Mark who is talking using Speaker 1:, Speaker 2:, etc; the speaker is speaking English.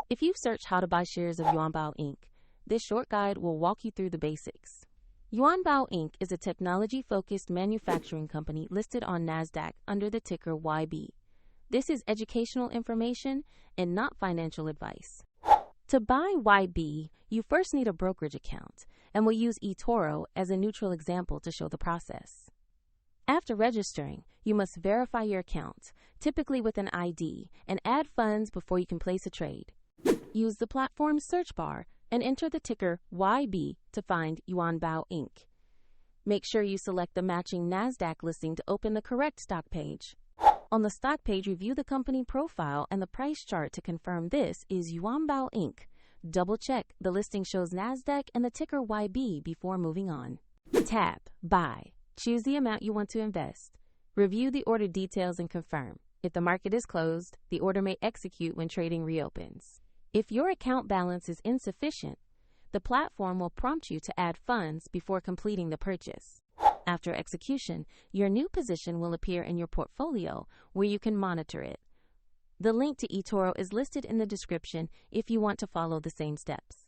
Speaker 1: If you've searched how to buy shares of Yuanbao Inc., this short guide will walk you through the basics. Yuanbao Inc. is a technology-focused manufacturing company listed on NASDAQ under the ticker YB. This is educational information and not financial advice. To buy YB, you first need a brokerage account, and we'll use eToro as a neutral example to show the process. After registering, you must verify your account, typically with an ID, and add funds before you can place a trade. Use the platform's search bar and enter the ticker YB to find Yuanbao Inc. Make sure you select the matching NASDAQ listing to open the correct stock page. On the stock page, review the company profile and the price chart to confirm this is Yuanbao Inc. Double-check the listing shows NASDAQ and the ticker YB before moving on. Tap Buy. Choose the amount you want to invest. Review the order details and confirm. If the market is closed, the order may execute when trading reopens. If your account balance is insufficient, the platform will prompt you to add funds before completing the purchase. After execution, your new position will appear in your portfolio where you can monitor it. The link to eToro is listed in the description if you want to follow the same steps.